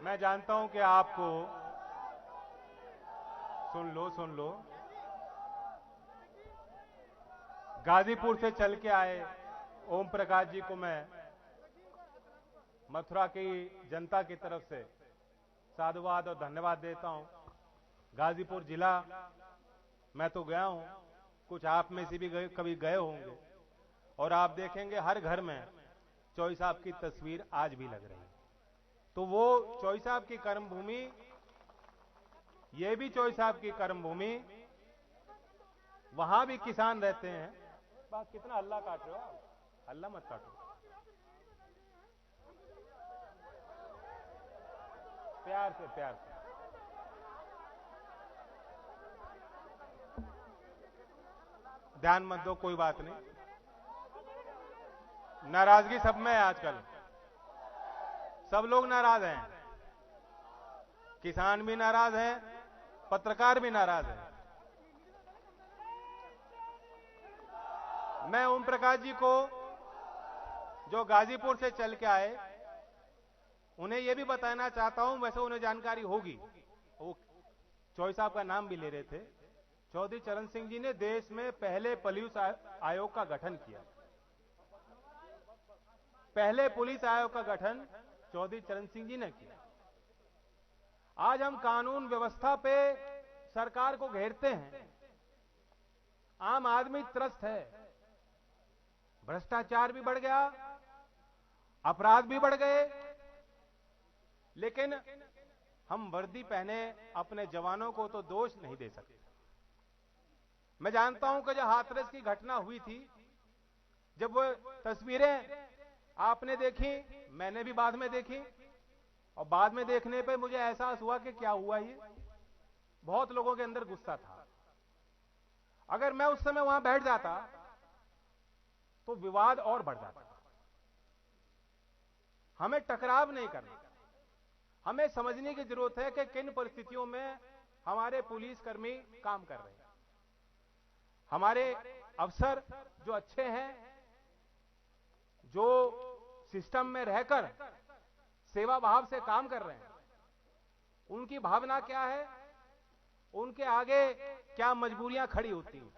मैं जानता हूं कि आपको सुन लो गाजीपुर से चल के आए ओम प्रकाश जी को मैं मथुरा की जनता की तरफ से साधुवाद और धन्यवाद देता हूं। गाजीपुर जिला मैं तो गया हूं, कुछ आप में से भी कभी गए होंगे, और आप देखेंगे हर घर में चौई साहब की तस्वीर आज भी लग रही है। तो वो चौई साहब की कर्मभूमि, ये भी चौई साहब की कर्मभूमि, वहां भी किसान रहते हैं। बात कितना हल्ला काट रहे हो आप? हल्ला मत काटो, प्यार से प्यार से। ध्यान मत दो, कोई बात नहीं। नाराजगी सब में है आजकल, सब लोग नाराज हैं, किसान भी नाराज हैं, पत्रकार भी नाराज हैं। मैं ओम प्रकाश जी को जो गाजीपुर से चल के आए, उन्हें यह भी बताना चाहता हूं, वैसे उन्हें जानकारी होगी, वो चौई साहब का नाम भी ले रहे थे। चौधरी चरण सिंह जी ने देश में पहले पुलिस आयोग का गठन किया। पहले पुलिस आयोग का गठन चौधरी चरण सिंह जी ने किया। आज हम कानून व्यवस्था पे सरकार को घेरते हैं, आम आदमी त्रस्त है, भ्रष्टाचार भी बढ़ गया, अपराध भी बढ़ गए, लेकिन हम वर्दी पहने अपने जवानों को तो दोष नहीं दे सकते। मैं जानता हूं कि जब हाथरस की घटना हुई थी, जब वो तस्वीरें आपने देखी, मैंने भी बाद में देखी, और बाद में देखने पे मुझे एहसास हुआ कि क्या हुआ ये। बहुत लोगों के अंदर गुस्सा था। अगर मैं उस समय वहां बैठ जाता तो विवाद और बढ़ जाता। हमें टकराव नहीं करना, हमें समझने की जरूरत है कि किन परिस्थितियों में हमारे पुलिसकर्मी काम कर रहे हैं। हमारे अफसर जो अच्छे हैं, जो सिस्टम में रहकर सेवा भाव से काम कर रहे हैं, उनकी भावना क्या है, उनके आगे क्या मजबूरियां खड़ी होती हैं,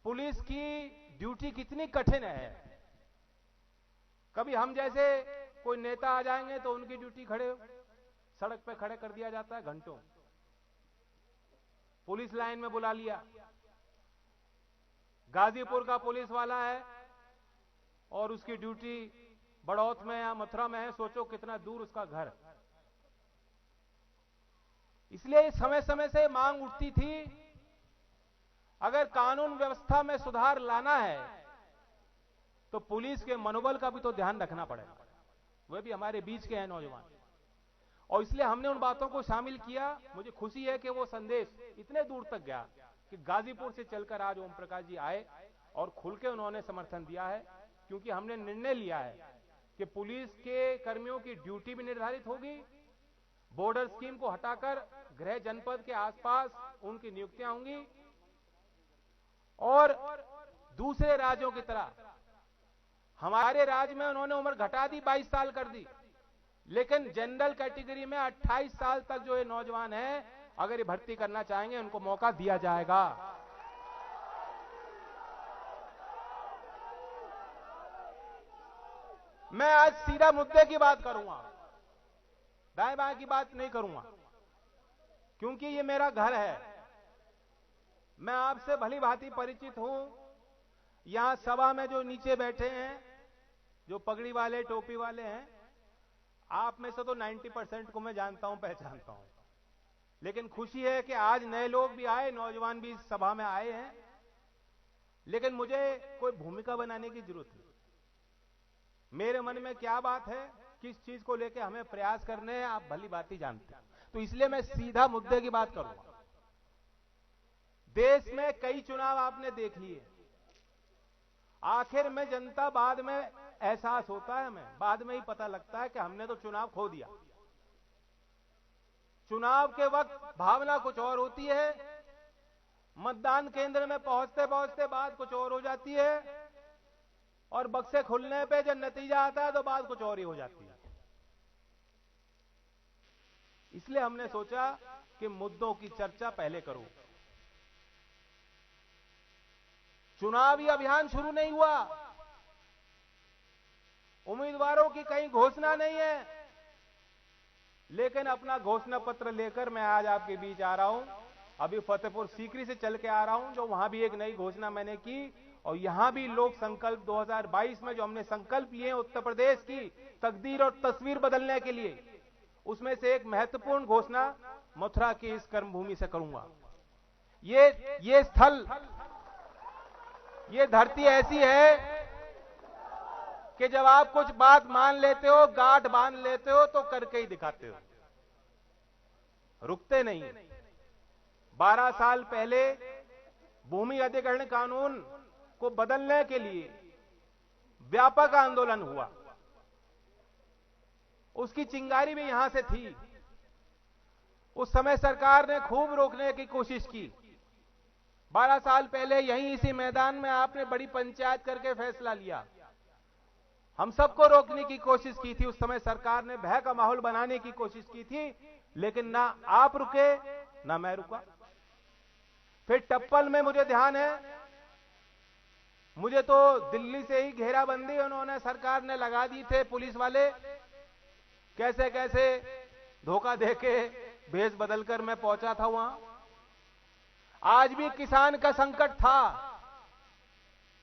पुलिस की ड्यूटी कितनी कठिन है। कभी हम जैसे कोई नेता आ जाएंगे तो उनकी ड्यूटी सड़क पे खड़े कर दिया जाता है, घंटों पुलिस लाइन में बुला लिया। गाजीपुर का पुलिस वाला है और उसकी ड्यूटी बड़ौत में या मथुरा में है, सोचो कितना दूर उसका घर। इसलिए समय समय से मांग उठती थी, अगर कानून व्यवस्था में सुधार लाना है तो पुलिस के मनोबल का भी तो ध्यान रखना पड़ेगा। वे भी हमारे बीच के हैं नौजवान, और इसलिए हमने उन बातों को शामिल किया। मुझे खुशी है कि वो संदेश इतने दूर तक गया कि गाजीपुर से चलकर आज ओम प्रकाश जी आए और खुल के उन्होंने समर्थन दिया है, क्योंकि हमने निर्णय लिया है कि पुलिस के कर्मियों की ड्यूटी भी निर्धारित होगी, बॉर्डर स्कीम को हटाकर गृह जनपद के आसपास उनकी नियुक्तियां होंगी, और दूसरे राज्यों की तरह हमारे राज्य में उन्होंने उम्र घटा दी, 22 साल कर दी, लेकिन जनरल कैटेगरी में 28 साल तक जो ये नौजवान हैं, अगर ये भर्ती करना चाहेंगे उनको मौका दिया जाएगा। मैं आज सीधा मुद्दे की बात करूंगा, दाएं बाएं की बात नहीं करूंगा, क्योंकि ये मेरा घर है। मैं आपसे भली भांति परिचित हूं। यहां सभा में जो नीचे बैठे हैं, जो पगड़ी वाले टोपी वाले हैं, आप में से तो 90% को मैं जानता हूं, पहचानता हूं। लेकिन खुशी है कि आज नए लोग भी आए, नौजवान भी इस सभा में आए हैं। लेकिन मुझे कोई भूमिका बनाने की जरूरत नहीं। मेरे मन में क्या बात है, किस चीज को लेकर हमें प्रयास करने हैं, आप भली भांति जानते हैं। तो इसलिए मैं सीधा मुद्दे की बात करूंगा। देश में कई चुनाव आपने देख लिए, आखिर में जनता बाद में एहसास होता है, हमें बाद में ही पता लगता है कि हमने तो चुनाव खो दिया। चुनाव के वक्त भावना कुछ और होती है, मतदान केंद्र में पहुंचते पहुंचते बात कुछ और हो जाती है, और बक्से खुलने पे जब नतीजा आता है तो बात कुछ और ही हो जाती है। इसलिए हमने सोचा कि मुद्दों की चर्चा पहले करूं। चुनावी अभियान शुरू नहीं हुआ, उम्मीदवारों की कहीं घोषणा नहीं है, लेकिन अपना घोषणा पत्र लेकर मैं आज आपके बीच आ रहा हूं। अभी फतेहपुर सीकरी से चल के आ रहा हूं, जो वहां भी एक नई घोषणा मैंने की, और यहां भी लोक संकल्प 2022 में जो हमने संकल्प लिए उत्तर प्रदेश की तकदीर और तस्वीर बदलने के लिए, उसमें से एक महत्वपूर्ण घोषणा मथुरा की इस कर्मभूमि से करूंगा। ये स्थल, ये धरती ऐसी है कि जब आप कुछ बात मान लेते हो, गांठ बांध लेते हो, तो करके ही दिखाते हो, रुकते नहीं। 12 साल पहले भूमि अधिग्रहण कानून को बदलने के लिए व्यापक आंदोलन हुआ, उसकी चिंगारी भी यहां से थी। उस समय सरकार ने खूब रोकने की कोशिश की। 12 साल पहले यहीं इसी मैदान में आपने बड़ी पंचायत करके फैसला लिया। हम सबको रोकने की कोशिश की थी। उस समय सरकार ने भय का माहौल बनाने की कोशिश की थी, लेकिन ना आप रुके ना मैं रुका। फिर टप्पल में मुझे ध्यान है, मुझे तो दिल्ली से ही घेराबंदी उन्होंने, सरकार ने लगा दी थे पुलिस वाले। कैसे कैसे धोखा देके भेष बदलकर मैं पहुंचा था वहां। आज भी किसान का संकट था,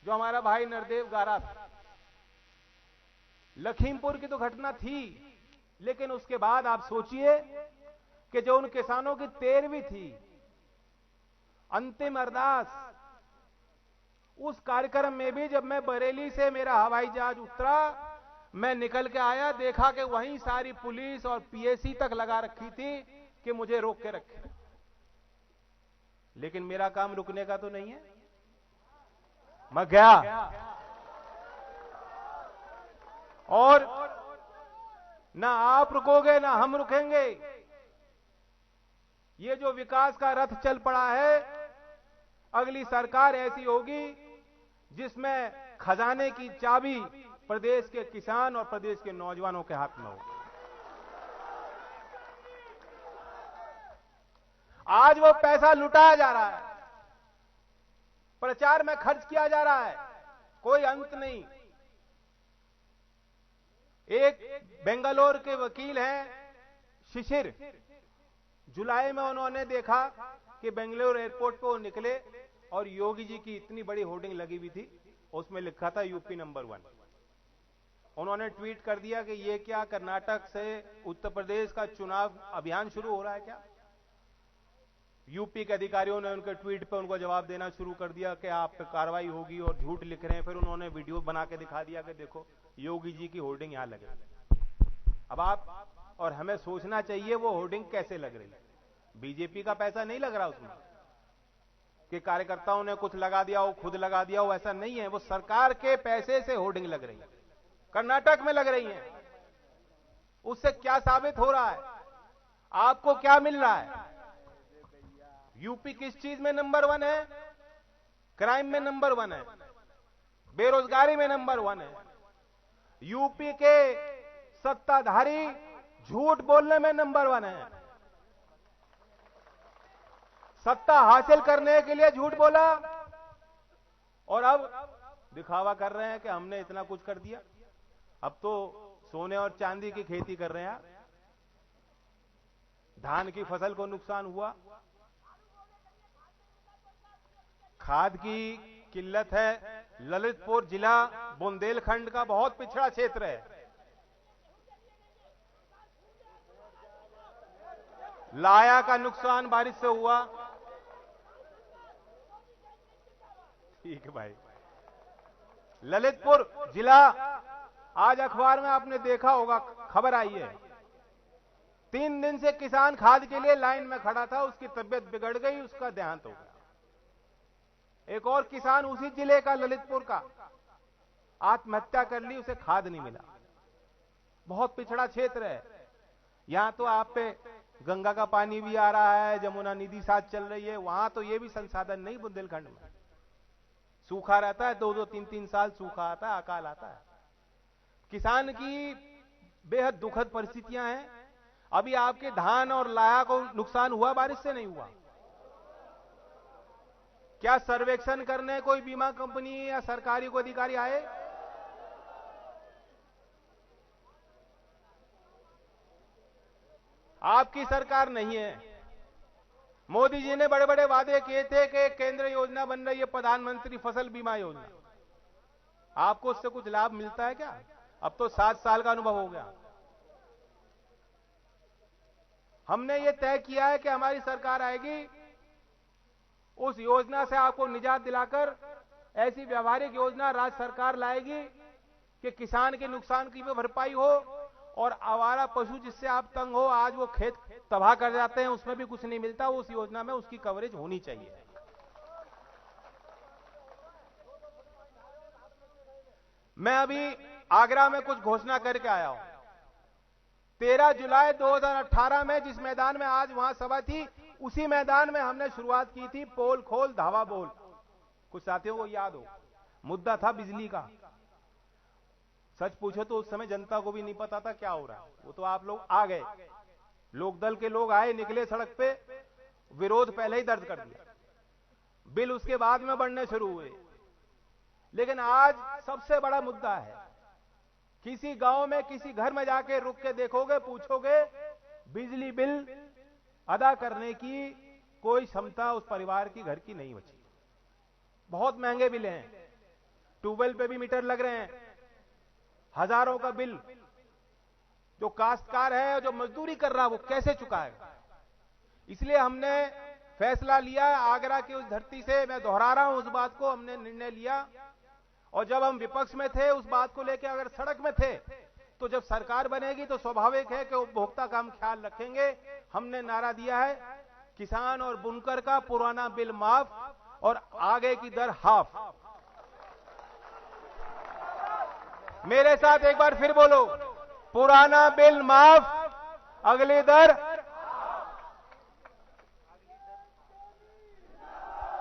जो हमारा भाई नरदेव गा रहा था। लखीमपुर की तो घटना थी, लेकिन उसके बाद आप सोचिए कि जो उन किसानों की 13वीं थी अंतिम अरदास, उस कार्यक्रम में भी जब मैं बरेली से मेरा हवाई जहाज उतरा, मैं निकल के आया, देखा कि वहीं सारी पुलिस और पीएसी तक लगा रखी थी कि मुझे रोक के रखे। लेकिन मेरा काम रुकने का तो नहीं है, मैं गया और ना आप रुकोगे ना हम रुकेंगे। ये जो विकास का रथ चल पड़ा है, अगली सरकार ऐसी होगी जिसमें खजाने की चाबी प्रदेश के किसान और प्रदेश के नौजवानों के हाथ में होगी। आज वो पैसा लुटाया जा रहा है, प्रचार में खर्च किया जा रहा है, कोई अंत नहीं। एक बेंगलोर के वकील हैं शिशिर, जुलाई में उन्होंने देखा कि बेंगलोर एयरपोर्ट पे वो निकले और योगी जी की इतनी बड़ी होर्डिंग लगी हुई थी, उसमें लिखा था यूपी नंबर 1। उन्होंने ट्वीट कर दिया कि ये क्या कर्नाटक से उत्तर प्रदेश का चुनाव अभियान शुरू हो रहा है क्या। यूपी के अधिकारियों ने उनके ट्वीट पे उनको जवाब देना शुरू कर दिया कि आप पे कार्रवाई होगी और झूठ लिख रहे हैं। फिर उन्होंने वीडियो बना के दिखा दिया कि देखो योगी जी की होर्डिंग यहां लगे। अब आप और हमें सोचना चाहिए वो होर्डिंग कैसे लग रही है। बीजेपी का पैसा नहीं लग रहा उसमें कि कार्यकर्ताओं ने कुछ लगा दिया हो, खुद लगा दिया हो, ऐसा नहीं है। वो सरकार के पैसे से होर्डिंग लग रही है, कर्नाटक में लग रही है। उससे क्या साबित हो रहा है, आपको क्या मिल रहा है? यूपी किस चीज में नंबर 1 है? क्राइम में नंबर 1 है, बेरोजगारी में नंबर 1 है। यूपी के सत्ताधारी झूठ बोलने में नंबर 1 है। सत्ता हासिल करने के लिए झूठ बोला और अब दिखावा कर रहे हैं कि हमने इतना कुछ कर दिया। अब तो सोने और चांदी की खेती कर रहे हैं। धान की फसल को नुकसान हुआ, खाद की किल्लत है। ललितपुर जिला बुंदेलखंड का बहुत पिछड़ा क्षेत्र है। लाया का नुकसान बारिश से हुआ। ठीक है भाई, ललितपुर जिला, आज अखबार में आपने देखा होगा, खबर आई है, 3 दिन से किसान खाद के लिए लाइन में खड़ा था, उसकी तबीयत बिगड़ गई, उसका देहांत हो गया। एक और किसान उसी जिले का, ललितपुर का, आत्महत्या कर ली, उसे खाद नहीं मिला। बहुत पिछड़ा क्षेत्र है। यहां तो आप पे गंगा का पानी भी आ रहा है, जमुना नदी साथ चल रही है, वहां तो ये भी संसाधन नहीं। बुंदेलखंड में सूखा रहता है, 2-2, 3-3 साल सूखा आता है, अकाल आता है। किसान की बेहद दुखद परिस्थितियां हैं। अभी आपके धान और लाया को नुकसान हुआ, बारिश से नहीं हुआ? क्या सर्वेक्षण करने कोई बीमा कंपनी या सरकारी कोई अधिकारी आए? आपकी सरकार नहीं है। मोदी जी ने बड़े बड़े वादे किए थे कि केंद्र योजना बन रही है प्रधानमंत्री फसल बीमा योजना। आपको उससे कुछ लाभ मिलता है क्या? अब तो 7 साल का अनुभव हो गया। हमने ये तय किया है कि हमारी सरकार आएगी, उस योजना से आपको निजात दिलाकर ऐसी व्यवहारिक योजना राज्य सरकार लाएगी कि किसान के नुकसान की भी भरपाई हो और आवारा पशु जिससे आप तंग हो, आज वो खेत तबाह कर जाते हैं, उसमें भी कुछ नहीं मिलता, उस योजना में उसकी कवरेज होनी चाहिए। मैं अभी आगरा में कुछ घोषणा करके आया हूं। 13 जुलाई 2018 में जिस मैदान में आज वहां सभा थी, उसी मैदान में हमने शुरुआत की थी पोल खोल धावा बोल। कुछ साथियों को याद हो, मुद्दा था बिजली का। सच पूछो तो उस समय जनता को भी नहीं पता था क्या हो रहा है। वो तो आप लोग आ गए, लोकदल के लोग आए, निकले सड़क पे, विरोध पहले ही दर्ज कर दिया, बिल उसके बाद में बढ़ने शुरू हुए। लेकिन आज सबसे बड़ा मुद्दा है, किसी गांव में किसी घर में जाके रुक के देखोगे, पूछोगे, बिजली बिल अदा करने की कोई क्षमता उस परिवार की घर की नहीं बची। बहुत महंगे बिल हैं, ट्यूबवेल पे भी मीटर लग रहे हैं, हजारों का बिल। जो काश्तकार है, जो मजदूरी कर रहा है, वो कैसे चुकाएगा? इसलिए हमने फैसला लिया, आगरा की उस धरती से मैं दोहरा रहा हूं उस बात को, हमने निर्णय लिया। और जब हम विपक्ष में थे, उस बात को लेकर अगर सड़क में थे, तो जब सरकार बनेगी तो स्वाभाविक है कि उपभोक्ता का हम ख्याल रखेंगे। हमने नारा दिया है, किसान और बुनकर का पुराना बिल माफ और आगे की दर हाफ। मेरे साथ एक बार फिर बोलो, पुराना बिल माफ, अगली दर।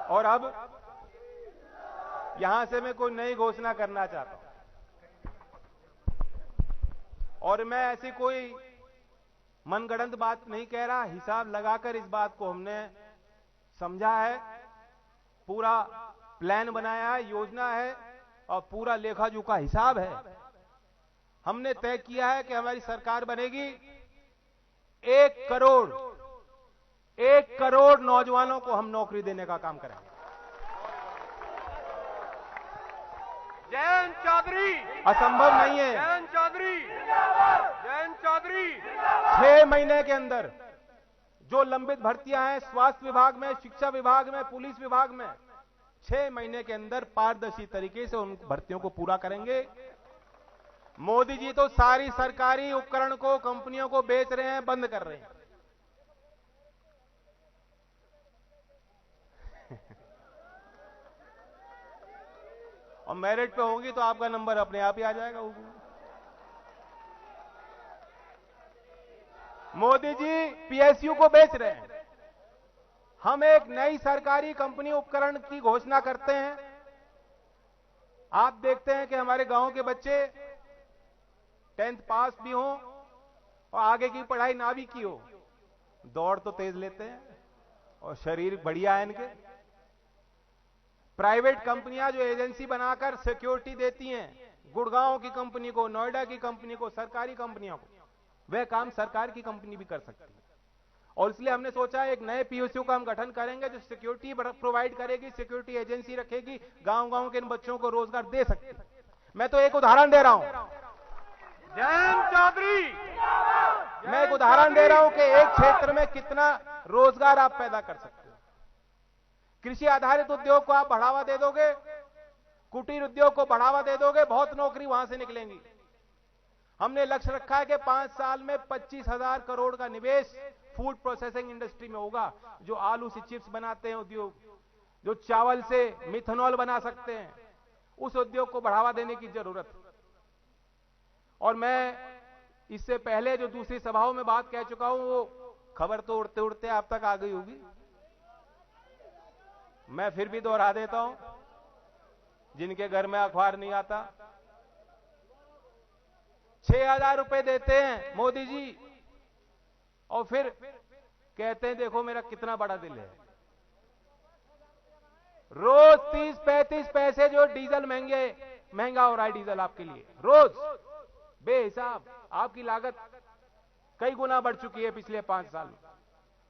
और अब यहां से मैं कोई नई घोषणा करना चाहता हूं, और मैं ऐसी कोई मनगढ़ंत बात नहीं कह रहा। हिसाब लगाकर इस बात को हमने समझा है, पूरा प्लान बनाया है, योजना है और पूरा लेखा जोखा हिसाब है। हमने तय किया है कि हमारी सरकार बनेगी, 1 करोड़ नौजवानों को हम नौकरी देने का काम करेंगे। जयंत चौधरी असंभव नहीं है। जयंत चौधरी 6 महीने के अंदर जो लंबित भर्तियां हैं स्वास्थ्य विभाग में, शिक्षा विभाग में, पुलिस विभाग में, 6 महीने के अंदर पारदर्शी तरीके से उन भर्तियों को पूरा करेंगे। मोदी जी तो सारी सरकारी उपकरण को कंपनियों को बेच रहे हैं, बंद कर रहे हैं। और मेरिट पे होंगी तो आपका नंबर अपने आप ही आ जाएगा। मोदी जी पीएसयू को बेच रहे हैं। हम एक नई सरकारी कंपनी उपकरण की घोषणा करते हैं। आप देखते हैं कि हमारे गांव के बच्चे 10th पास भी हों और आगे की पढ़ाई ना भी की हो, दौड़ तो तेज लेते हैं और शरीर बढ़िया है इनके। प्राइवेट कंपनियां जो एजेंसी बनाकर सिक्योरिटी देती हैं, गुड़गांव की कंपनी को, नोएडा की कंपनी को, सरकारी कंपनियों को, वह काम सरकार की कंपनी भी कर सकती है। और इसलिए हमने सोचा एक नए पीएसयू का हम गठन करेंगे जो सिक्योरिटी प्रोवाइड करेगी, सिक्योरिटी एजेंसी रखेगी, गांव-गांव के इन बच्चों को रोजगार दे सकती है। मैं तो एक उदाहरण दे रहा हूं, जयंत चौधरी मैं एक उदाहरण दे रहा हूं कि एक क्षेत्र में कितना रोजगार आप पैदा कर सकते हो। कृषि आधारित उद्योग को आप बढ़ावा दे दोगे, कुटीर उद्योग को बढ़ावा दे दोगे, बहुत नौकरी वहां से निकलेंगी। हमने लक्ष्य रखा है कि 5 साल में 25,000 करोड़ का निवेश फूड प्रोसेसिंग इंडस्ट्री में होगा। जो आलू से चिप्स बनाते हैं उद्योग, जो चावल से मिथेनॉल बना सकते हैं, उस उद्योग को बढ़ावा देने की जरूरत है। और मैं इससे पहले जो दूसरी सभाओं में बात कह चुका हूं, वो खबर तो उड़ते उड़ते आप तक आ गई होगी, मैं फिर भी दोहरा देता हूं, जिनके घर में अखबार नहीं आता। 6,000 रुपए देते हैं मोदी जी और फिर कहते हैं देखो मेरा कितना बड़ा दिल है। रोज 30-35 पैसे जो डीजल महंगा हो रहा है डीजल आपके लिए, रोज बेहिसाब आपकी लागत कई गुना बढ़ चुकी है पिछले 5 साल में।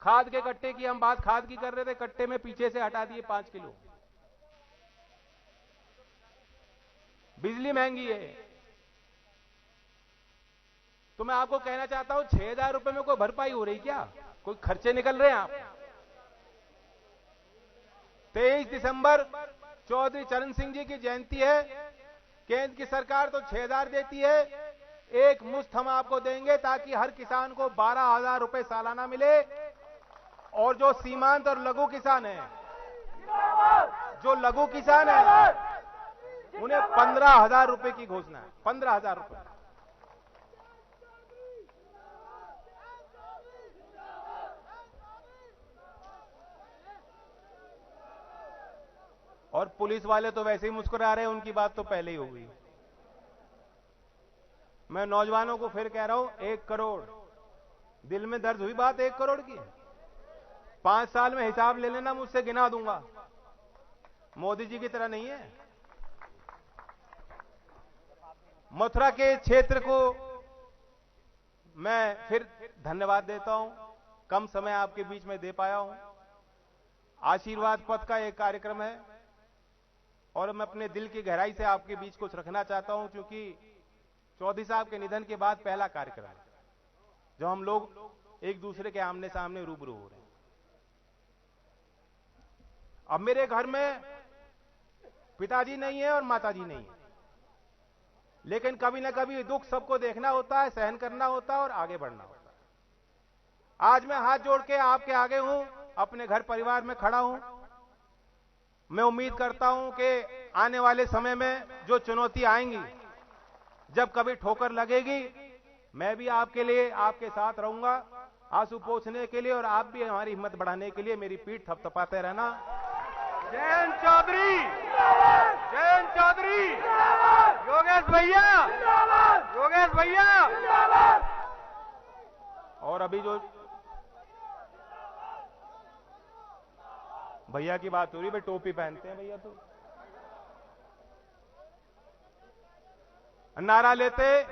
खाद के कट्टे की हम बात खाद की कर रहे थे, कट्टे में पीछे से हटा दिए 5 किलो। बिजली महंगी है। तो मैं आपको कहना चाहता हूं 6,000 रुपए में कोई भरपाई हो रही क्या? कोई खर्चे निकल रहे हैं आप? 23 दिसंबर चौधरी चरण सिंह जी की जयंती है। केंद्र की सरकार तो 6,000 देती है, एक मुश्त हम आपको देंगे ताकि हर किसान को 12,000 रुपए सालाना मिले। और जो सीमांत और लघु किसान है, जो लघु किसान है उन्हें 15,000 रुपए की घोषणा है, 15,000 रुपए। और पुलिस वाले तो वैसे ही मुस्कुरा रहे हैं, उनकी बात तो पहले ही हो गई। मैं नौजवानों को फिर कह रहा हूं, 1 करोड़, दिल में दर्द हुई बात 1 करोड़ की। 5 साल में हिसाब ले लेना, मुझसे गिना दूंगा। मोदी जी की तरह नहीं है। मथुरा के क्षेत्र को मैं फिर धन्यवाद देता हूं, कम समय आपके बीच में दे पाया हूं। आशीर्वाद पथ का एक कार्यक्रम है और मैं अपने दिल की गहराई से आपके बीच कुछ रखना चाहता हूं, क्योंकि चौधरी साहब के निधन के बाद पहला कार्यक्रम है जो हम लोग एक दूसरे के आमने सामने रूबरू हो रहे हैं। अब मेरे घर में पिताजी नहीं है और माताजी नहीं है, लेकिन कभी ना कभी दुख सबको देखना होता है, सहन करना होता है और आगे बढ़ना होता है। आज मैं हाथ जोड़ के आपके आगे हूं, अपने घर परिवार में खड़ा हूं। मैं उम्मीद करता हूं कि आने वाले समय में जो चुनौती आएंगी, जब कभी ठोकर लगेगी, मैं भी आपके लिए आपके साथ रहूंगा, आंसू पोंछने के लिए, और आप भी हमारी हिम्मत बढ़ाने के लिए मेरी पीठ थपथपाते रहना। जयंत चौधरी, जयंत चौधरी, योगेश भैया, योगेश भैया। और अभी जो भैया की बात हो रही है, भाई टोपी पहनते हैं भैया, तो नारा लेते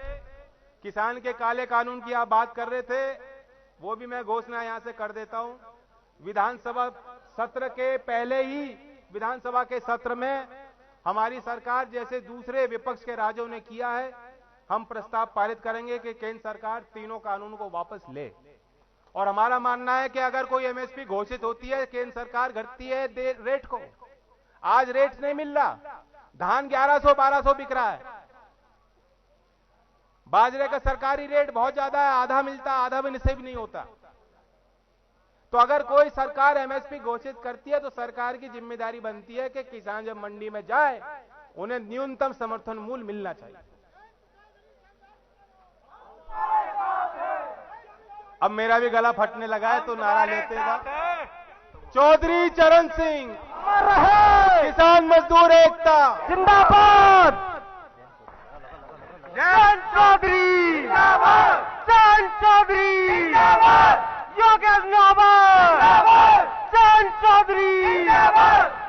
किसान के काले कानून की आप बात कर रहे थे, वो भी मैं घोषणा यहां से कर देता हूं। विधानसभा सत्र के पहले ही विधानसभा के सत्र में हमारी सरकार जैसे दूसरे विपक्ष के राज्यों ने किया है, हम प्रस्ताव पारित करेंगे कि केंद्र सरकार तीनों कानूनों को वापस ले। और हमारा मानना है कि अगर कोई एमएसपी घोषित होती है, केंद्र सरकार घटती है रेट को। आज रेट नहीं मिल रहा, धान 1100-1200 बिक रहा है, बाजरे का सरकारी रेट बहुत ज्यादा है, आधा मिलता, आधा भी नसीब नहीं होता। तो अगर कोई सरकार एमएसपी घोषित करती है तो सरकार की जिम्मेदारी बनती है कि किसान जब मंडी में जाए उन्हें न्यूनतम समर्थन मूल्य मिलना चाहिए। अब मेरा भी गला फटने लगा है, तो नारा लेते हैं, चौधरी चरण सिंह, किसान मजदूर एकता जिंदाबाद। जयंत चौधरी, जयंत चौधरी, योगेश नौबत, जयंत चौधरी,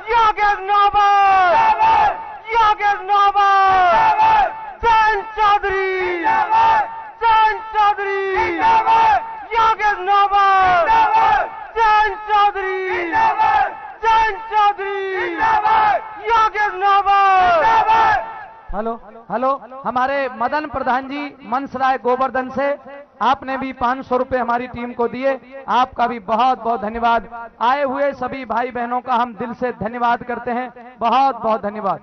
योगेश नौबत, योगेश नौबत, जयंत चौधरी, जयंत चौधरी, योगेश नौबत, जयंत चौधरी, जयंत चौधरी, योगेश नौबत। हेलो हेलो, हमारे मदन प्रधान जी मनसराय गोवर्धन से आपने भी 500 रुपए हमारी टीम को दिए, आपका भी बहुत बहुत धन्यवाद। आए हुए सभी भाई बहनों का हम दिल से धन्यवाद करते हैं, बहुत बहुत धन्यवाद।